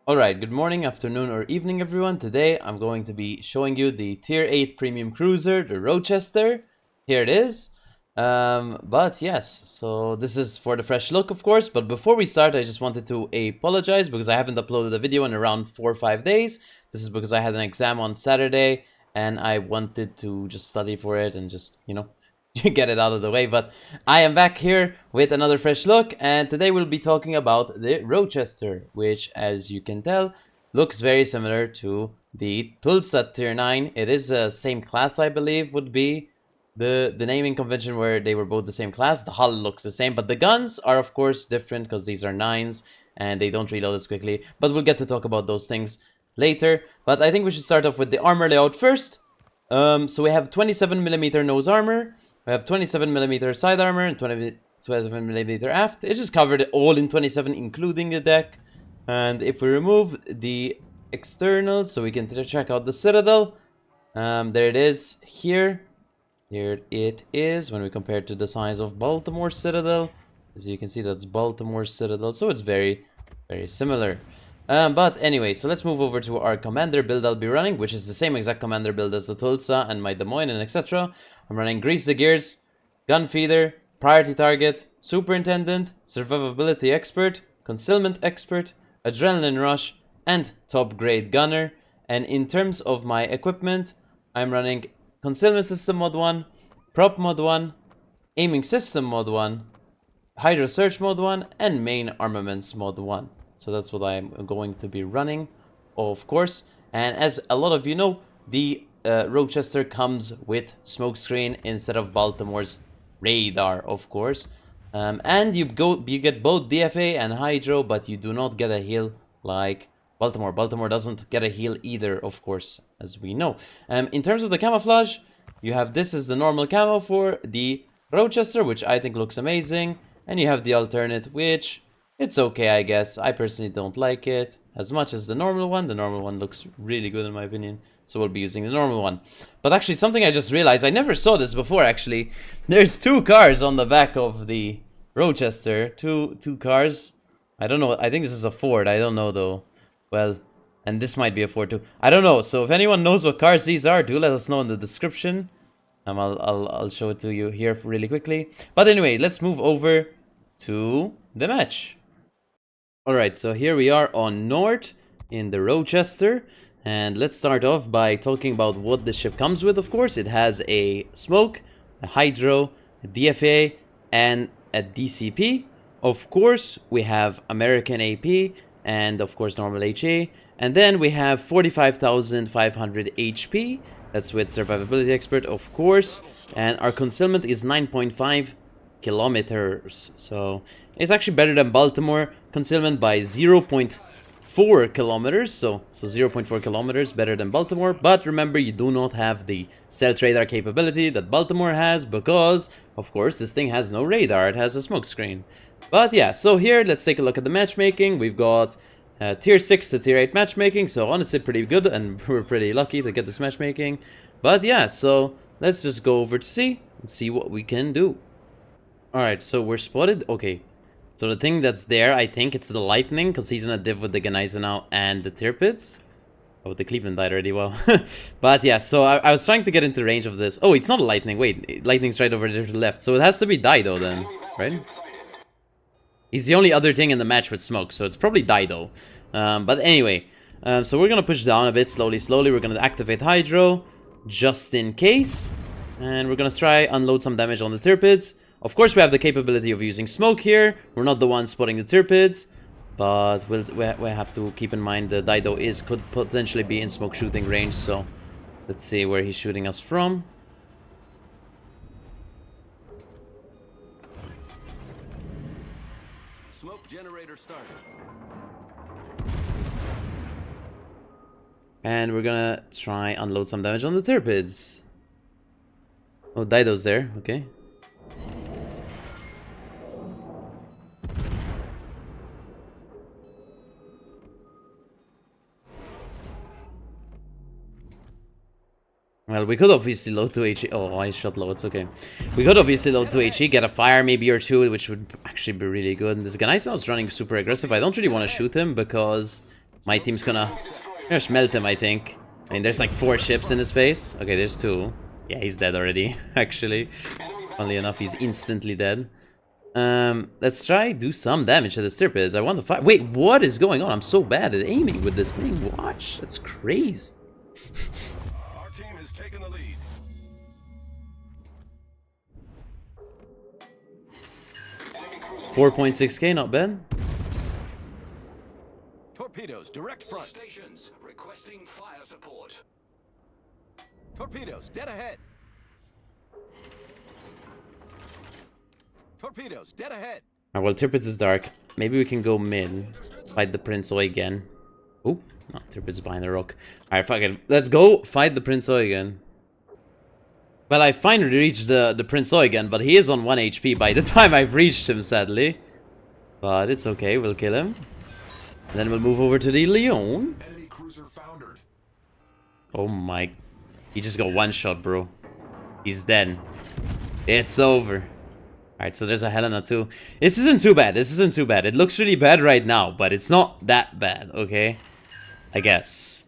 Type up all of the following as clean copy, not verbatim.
Alright, good morning, afternoon, or evening, everyone. Today I'm going to be showing you the Tier 8 Premium Cruiser, the Rochester. Here it is. But yes, so this is for the fresh look, of course. But before we start, I just wanted to apologize because I haven't uploaded a video in around 4 or 5 days. This is because I had an exam on Saturday and I wanted to just study for it and just, get it out of the way. But I am back here with another fresh look, and today we'll be talking about the Rochester, which, as you can tell, looks very similar to the Tulsa Tier 9. It is the same class, I believe, would be the naming convention where they were both the same class. The hull looks the same, but the guns are, of course, different because these are 9s and they don't reload as quickly. But we'll get to talk about those things later. But I think we should start off with the armor layout first. So we have 27mm nose armor. We have 27mm side armor and 27mm aft. It just covered it all in 27, including the deck. And if we remove the externals, so we can check out the Citadel. There it is here. Here it is when we compare it to the size of Baltimore Citadel. As you can see, that's Baltimore Citadel. So it's very, very similar. But anyway, so let's move over to our commander build I'll be running, which is the same exact commander build as the Tulsa and my Des Moines and etc. I'm running Grease the Gears, Gun Feeder, Priority Target, Superintendent, Survivability Expert, Concealment Expert, Adrenaline Rush, and Top Grade Gunner. And in terms of my equipment, I'm running Concealment System Mod 1, Prop Mod 1, Aiming System Mod 1, Hydra Search Mod 1, and Main Armaments Mod 1. So that's what I'm going to be running, of course. And as a lot of you know, the Rochester comes with smokescreen instead of Baltimore's radar, of course. And you get both DFA and Hydro, but you do not get a heal like Baltimore. Baltimore doesn't get a heal either, of course, as we know. In terms of the camouflage, you have this is the normal camo for the Rochester, which I think looks amazing. And you have the alternate, which it's okay, I guess. I personally don't like it as much as the normal one. The normal one looks really good in my opinion. So we'll be using the normal one. But actually, something I just realized, I never saw this before actually. There's 2 cars on the back of the Rochester. Two cars. I don't know. I think this is a Ford. I don't know though. Well, and this might be a Ford too. I don't know. So if anyone knows what cars these are, do let us know in the description. I'll show it to you here really quickly. But anyway, let's move over to the match. Alright, so here we are on North in the Rochester. And let's start off by talking about what the ship comes with, of course. It has a smoke, a hydro, a DFA, and a DCP. Of course, we have American AP, and of course normal HA. And then we have 45,500 HP. That's with Survivability Expert, of course. And our concealment is 9.5 kilometers. So it's actually better than Baltimore concealment by 0.4 kilometers. So 0.4 kilometers better than Baltimore. But remember, you do not have the stealth radar capability that Baltimore has because, of course, this thing has no radar. It has a smoke screen. But yeah, so here, let's take a look at the matchmaking. We've got Tier 6 to Tier 8 matchmaking. So honestly, pretty good. And we're pretty lucky to get this matchmaking. But yeah, so let's just go over to C and see what we can do. Alright, so we're spotted. Okay. So the thing that's there, I think it's the lightning, because he's in a div with the Gneisenau and the Tirpitz. Oh, the Cleveland died already, well. But yeah, so I was trying to get into range of this. Oh, it's not a lightning. Wait, lightning's right over there to the left. So it has to be Dido then, right? He's the only other thing in the match with smoke, so it's probably Dido. But anyway, so we're going to push down a bit slowly. We're going to activate Hydro, just in case. And we're going to try unload some damage on the Tirpids. Of course, we have the capability of using smoke here. We're not the ones spotting the Tirpids. But we have to keep in mind the Dido could potentially be in smoke shooting range. So let's see where he's shooting us from. Smoke generator started. And we're gonna try unload some damage on the Tirpids. Oh, Dido's there. Okay. Well, we could obviously load to HE. Oh, I shot low. It's okay. We could obviously load to HE, get a fire maybe or two, which would actually be really good. And this Gneisenau is running super aggressive. I don't really want to shoot him because My team's gonna smelt him, I think. I mean, there's like 4 ships in his face. Okay, there's 2. Yeah, he's dead already, actually. Funnily enough, he's instantly dead. Let's try do some damage to the Stirpids. I want to fight. Wait, what is going on? I'm so bad at aiming with this thing. Watch. That's crazy. Our team has taken the lead. 4.6k, not bad. Torpedoes, direct front. Stations requesting fire support. Torpedoes, dead ahead. Torpedoes, dead ahead. Alright, well, Tirpitz is dark. Maybe we can go mid. Fight the Prince Oi again. Oh, no, Tirpitz is behind the rock. Alright, fuck it. Let's go fight the Prince Oi again. Well, I finally reached the Prince Oi again, but he is on 1 HP by the time I've reached him, sadly. But it's okay, we'll kill him. And then we'll move over to the Leon. Enemy cruiser foundered. Oh my... He just got 1 shot, bro. He's dead. It's over. Alright, so there's a Helena too. This isn't too bad. This isn't too bad. It looks really bad right now, but it's not that bad, okay? I guess.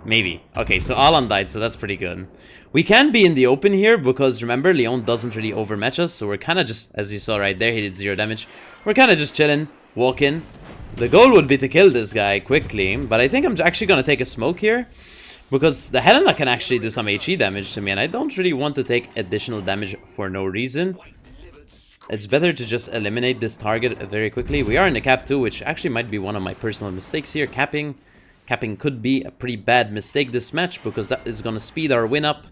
Maybe. Okay, so Alan died, so that's pretty good. We can be in the open here, because remember, Leon doesn't really overmatch us, so we're kind of just, as you saw right there, he did 0 damage. We're kind of just chilling, walking. The goal would be to kill this guy quickly, but I think I'm actually going to take a smoke here. Because the Helena can actually do some HE damage to me, and I don't really want to take additional damage for no reason. It's better to just eliminate this target very quickly. We are in the cap too, which actually might be one of my personal mistakes here. Capping could be a pretty bad mistake this match, because that is going to speed our win up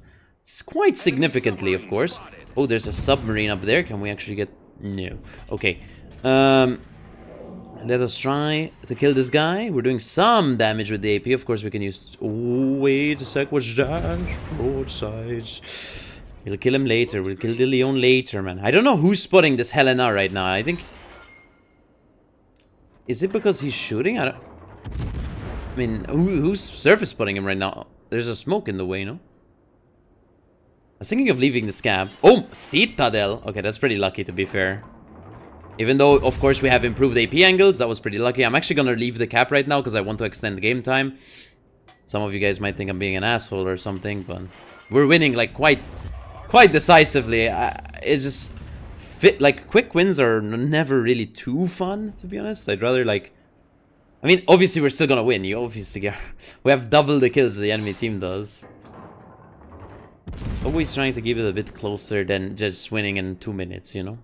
quite significantly, of course. Oh, there's a submarine up there. Can we actually get... No. Okay. Let us try to kill this guy. We're doing some damage with the AP. Of course, we can use... Oh, wait a sec. What's that? Broadsides. We'll kill him later. We'll kill the Leon later, man. I don't know who's spotting this Helena right now. I think... Is it because he's shooting? I mean, who's surface spotting him right now? There's a smoke in the way, no? I was thinking of leaving the scab. Oh, Citadel. Okay, that's pretty lucky, to be fair. Even though, of course, we have improved AP angles. That was pretty lucky. I'm actually going to leave the cap right now because I want to extend the game time. Some of you guys might think I'm being an asshole or something, but we're winning like quite decisively. It's just... like, quick wins are never really too fun, to be honest. I'd rather, like... I mean, obviously, we're still going to win. You obviously get... We have double the kills the enemy team does. It's always trying to keep it a bit closer than just winning in 2 minutes, you know?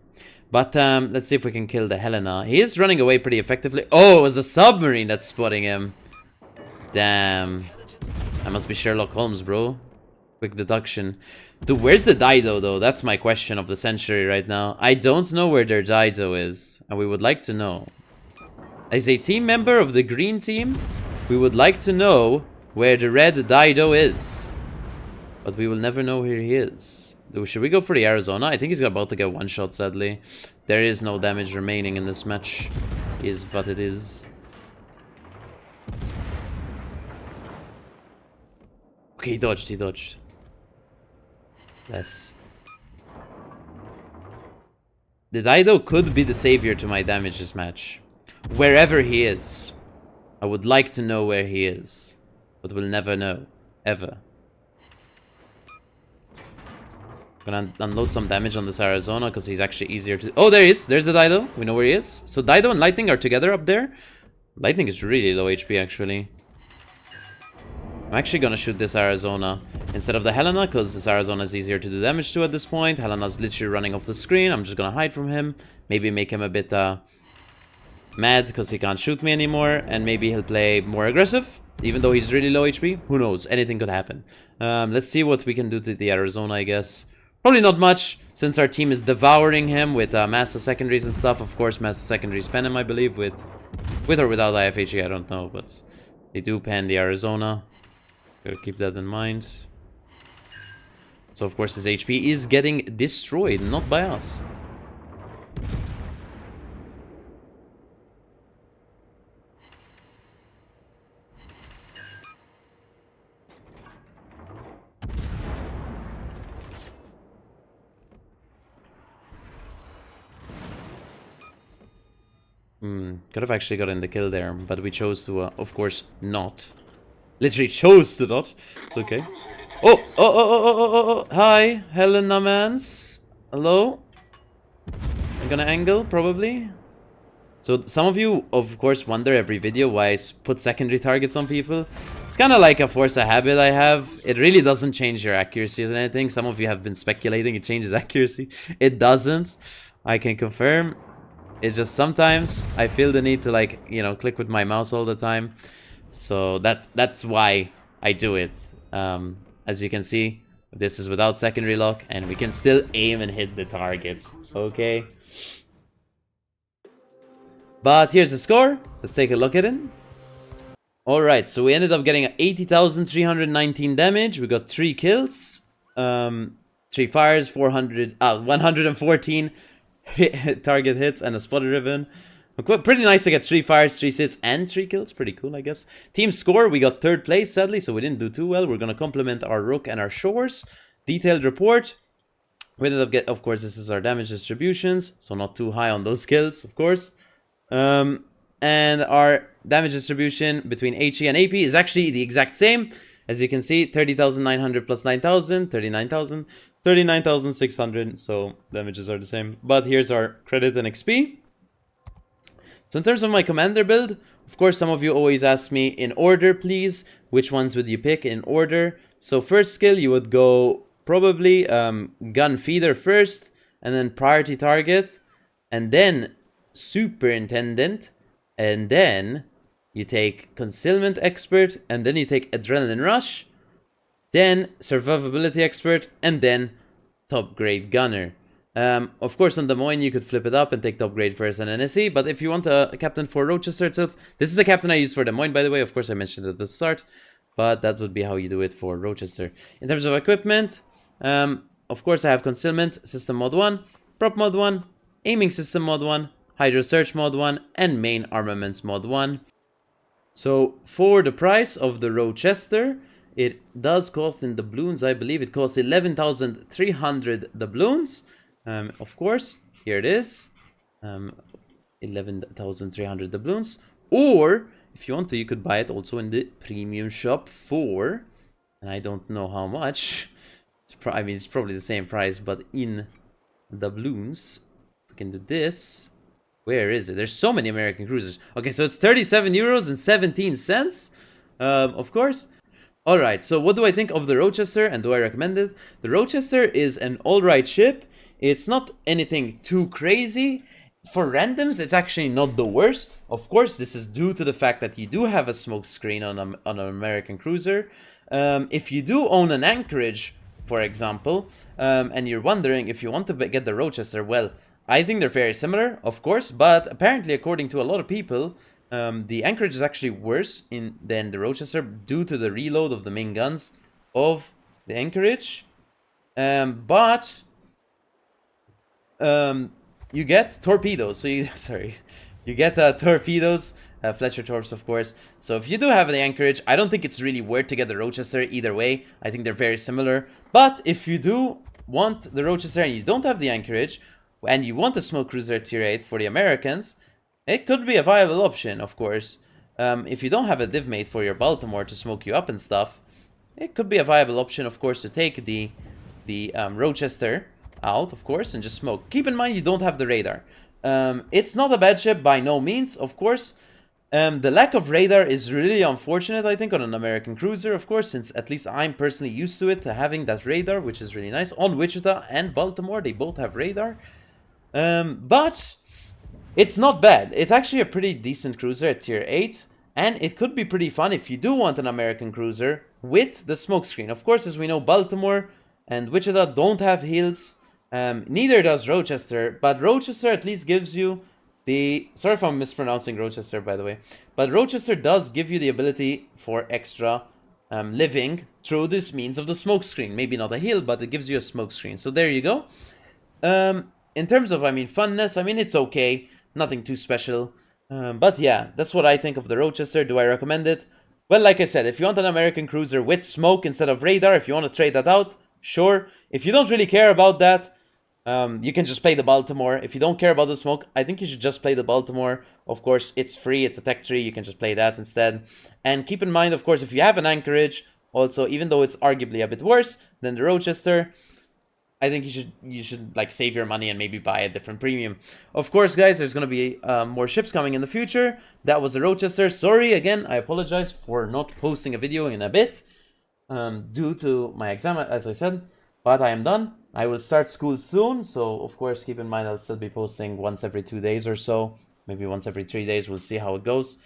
But let's see if we can kill the Helena. He is running away pretty effectively. Oh, it was a submarine that's spotting him. Damn. That must be Sherlock Holmes, bro. Quick deduction. Dude, where's the Dido, though? That's my question of the century right now. I don't know where their Dido is. And we would like to know. As a team member of the green team, we would like to know where the red Dido is. But we will never know where he is. Should we go for the Arizona? I think he's about to get 1 shot, sadly. There is no damage remaining in this match. Is what it is. Okay, he dodged, he dodged. Less. The Dido could be the savior to my damage this match. Wherever he is. I would like to know where he is. But we'll never know. Ever. Gonna unload some damage on this Arizona because he's actually easier to... Oh, there he is. There's the Dido. We know where he is. So Dido and Lightning are together up there. Lightning is really low HP, actually. I'm actually gonna shoot this Arizona instead of the Helena because this Arizona is easier to do damage to at this point. Helena's literally running off the screen. I'm just gonna hide from him. Maybe make him a bit mad because he can't shoot me anymore. And maybe he'll play more aggressive. Even though he's really low HP. Who knows? Anything could happen. Let's see what we can do to the Arizona, I guess. Probably not much, since our team is devouring him with master secondaries and stuff. Of course, master secondaries pen him, I believe, with or without IFHE, I don't know, but they do pen the Arizona. Gotta keep that in mind. So, of course, his HP is getting destroyed, not by us. Could have actually gotten the kill there, but we chose to, of course, not. Literally chose to not. It's okay. Oh. Hi, Helena Mans. Hello. I'm gonna angle, probably. So some of you, of course, wonder every video why I put secondary targets on people. It's kind of like a force of habit I have. It really doesn't change your accuracy or anything. Some of you have been speculating it changes accuracy. It doesn't. I can confirm. It's just sometimes I feel the need to, like, you know, click with my mouse all the time. So that's why I do it. As you can see, this is without secondary lock, and we can still aim and hit the target. Okay. But here's the score. Let's take a look at it. Alright, so we ended up getting 80,319 damage. We got 3 kills. 3 fires, 114 target hits, and a spotter ribbon. Pretty nice to get 3 fires, 3 hits, and 3 kills. Pretty cool, I guess. Team score, we got 3rd place, sadly, so we didn't do too well. We're going to complement our Rook and our Shores. Detailed report. We ended up of course, this is our damage distributions, so not too high on those kills, of course. And our damage distribution between HE and AP is actually the exact same. As you can see, 30,900 plus 9,000, 39,000, 39,600. So damages are the same. But here's our credit and XP. So in terms of my commander build, of course, some of you always ask me in order, please. Which ones would you pick in order? So first skill, you would go probably gun feeder first, and then priority target, and then superintendent, and then you take concealment expert, and then you take adrenaline rush, then survivability expert, and then top grade gunner. Of course, on Des Moines you could flip it up and take top grade first and NSE, but if you want a captain for Rochester itself, this is the captain I use for Des Moines, by the way. Of course, I mentioned it at the start, but that would be how you do it for Rochester. In terms of equipment, of course, I have concealment system mod 1, prop mod 1, aiming system mod 1, Hydro Search mod 1, and main armaments mod 1. So for the price of the Rochester, it does cost in doubloons, I believe it costs 11,300 doubloons. Of course, here it is, 11,300 doubloons. Or if you want to, you could buy it also in the premium shop for, and I don't know how much. I mean, it's probably the same price, but in doubloons, we can do this. Where is it? There's so many American cruisers. Okay, so it's 37 euros and 17 cents, of course. All right, so what do I think of the Rochester, and do I recommend it? The Rochester is an all-right ship. It's not anything too crazy. For randoms, it's actually not the worst. Of course, this is due to the fact that you do have a smoke screen on an American cruiser. If you do own an anchorage, for example, and you're wondering if you want to get the Rochester, well, I think they're very similar, of course, but apparently, according to a lot of people, the anchorage is actually worse than the Rochester due to the reload of the main guns of the anchorage. But you get torpedoes, so you get torpedoes, Fletcher torps, of course. So if you do have the anchorage, I don't think it's really worth to get the Rochester either way. I think they're very similar. But if you do want the Rochester and you don't have the anchorage, and you want a smoke cruiser tier 8 for the Americans, it could be a viable option, of course. If you don't have a div mate for your Baltimore to smoke you up and stuff, it could be a viable option, of course, to take the Rochester out, of course, and just smoke. Keep in mind you don't have the radar. It's not a bad ship by no means, of course. The lack of radar is really unfortunate, I think, on an American cruiser, of course, since at least I'm personally used to it, to having that radar, which is really nice. On Wichita and Baltimore, they both have radar. But it's not bad. It's actually a pretty decent cruiser at tier 8, and it could be pretty fun if you do want an American cruiser with the smokescreen. Of course, as we know, Baltimore and Wichita don't have heals. Neither does Rochester, but Rochester at least gives you the... Sorry if I'm mispronouncing Rochester, by the way. But Rochester does give you the ability for extra living through this means of the smokescreen. Maybe not a heal, but it gives you a smokescreen. So there you go. In terms of, funness, it's okay. Nothing too special. But yeah, that's what I think of the Rochester. Do I recommend it? Well, like I said, if you want an American cruiser with smoke instead of radar, if you want to trade that out, sure. If you don't really care about that, You can just play the Baltimore. If you don't care about the smoke, I think you should just play the Baltimore. Of course, it's free. It's a tech tree. You can just play that instead. And keep in mind, of course, if you have an Anchorage, also, even though it's arguably a bit worse than the Rochester, I think you should like save your money and maybe buy a different premium. Of course, guys, there's gonna be more ships coming in the future. That was the Rochester. Sorry again, I apologize for not posting a video in a bit due to my exam, as I said. But I am done. I will start school soon, so of course keep in mind I'll still be posting once every 2 days or so, maybe once every 3 days. We'll see how it goes.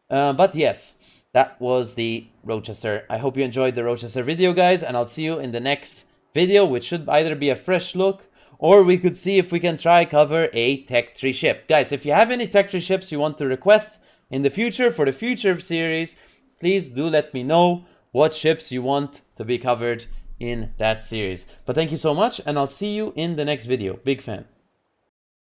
But yes, that was the Rochester. I hope you enjoyed the Rochester video, guys, and I'll see you in the next video, which should either be a fresh look or we could see if we can try cover a tech tree ship. Guys, if you have any tech tree ships you want to request in the future for the future series, please do let me know what ships you want to be covered in that series. But thank you so much, and I'll see you in the next video. Big fan.